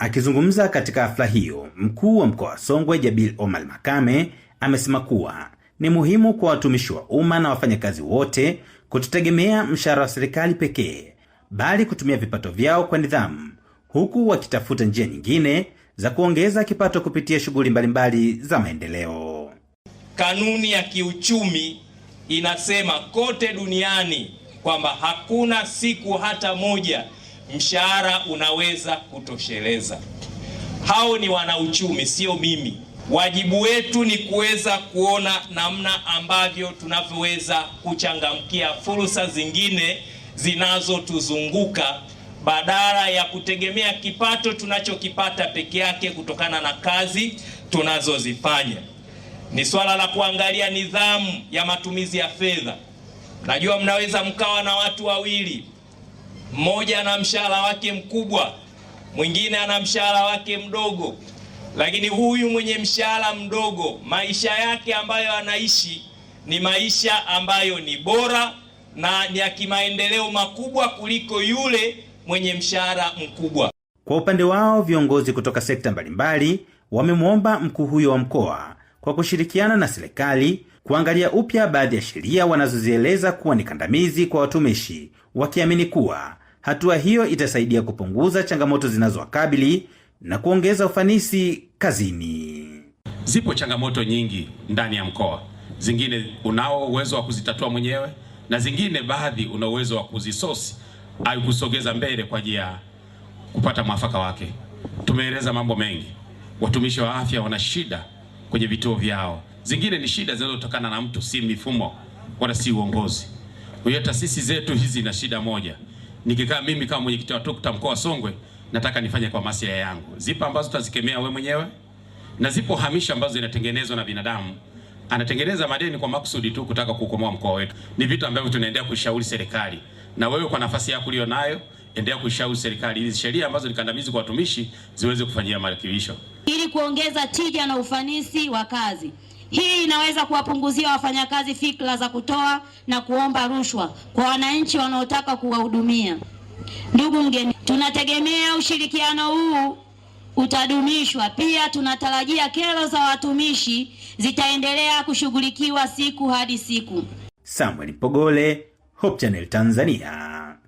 Akizungumza katika hafla hiyo, mkuu wa mkoa wa Songwe Jabil Omar Makame amesema kuwa ni muhimu kwa watumishi wa umma na wafanyakazi wote kutotegemea mshahara wa serikali pekee, bali kutumia vipato vyao kwa nidhamu, huku wakitafuta njia nyingine za kuongeza kipato kupitia shughuli mbalimbali za maendeleo. Kanuni ya kiuchumi inasema kote duniani kwamba hakuna siku hata moja mshahara unaweza kutosheleza. Hao ni wanauchumi, sio mimi. Wajibu wetu ni kuweza kuona namna ambavyo tunavyoweza kuchangamkia fursa zingine zinazotuzunguka badala ya kutegemea kipato tunachokipata peke yake kutokana na kazi tunazozifanya. Ni swala la kuangalia nidhamu ya matumizi ya fedha. Najua mnaweza mkawa na watu wawili, mmoja ana mshahara wake mkubwa, mwingine ana mshahara wake mdogo, lakini huyu mwenye mshahara mdogo, maisha yake ambayo anaishi ni maisha ambayo ni bora na ni ya kimaendeleo makubwa kuliko yule mwenye mshahara mkubwa. Kwa upande wao, viongozi kutoka sekta mbalimbali wamemwomba mkuu huyo wa mkoa kwa kushirikiana na serikali kuangalia upya baadhi ya sheria wanazozieleza kuwa ni kandamizi kwa watumishi, wakiamini kuwa hatua hiyo itasaidia kupunguza changamoto zinazowakabili na kuongeza ufanisi kazini. Zipo changamoto nyingi ndani ya mkoa. Zingine unao uwezo wa kuzitatua mwenyewe na zingine baadhi una uwezo wa kuzisosi au kusogeza mbele kwa ajili ya kupata mwafaka wake. Tumeeleza mambo mengi. Watumishi wa afya wana shida kwenye vituo vyao. Zingine ni shida zinazotokana na mtu, si mifumo wala si uongozi. Kwa hiyo taasisi zetu hizi na shida moja. Nikikaa mimi kama mwenyekiti wa TUCTA mkoa wa Songwe, nataka nifanye kwa maslahi yangu. Zipo ambazo tutazikemea wewe mwenyewe na zipo hamisha ambazo zinatengenezwa na binadamu. Anatengeneza madeni kwa makusudi tu kutaka kukomoa mkoa wetu. Ni vitu ambavyo tunaendelea kushauri serikali. Na wewe kwa nafasi yako uliyo nayo, endelea kushauri serikali ili sheria ambazo ni kandamizi kwa watumishi ziweze kufanyia marekebisho ili kuongeza tija na ufanisi wa kazi. Hii inaweza kuwapunguzia wafanyakazi fikra za kutoa na kuomba rushwa kwa wananchi wanaotaka kuwahudumia. Ndugu mgeni, tunategemea ushirikiano huu utadumishwa. Pia tunatarajia kero za watumishi zitaendelea kushughulikiwa siku hadi siku. Samuel Mpogole, Hope Channel Tanzania.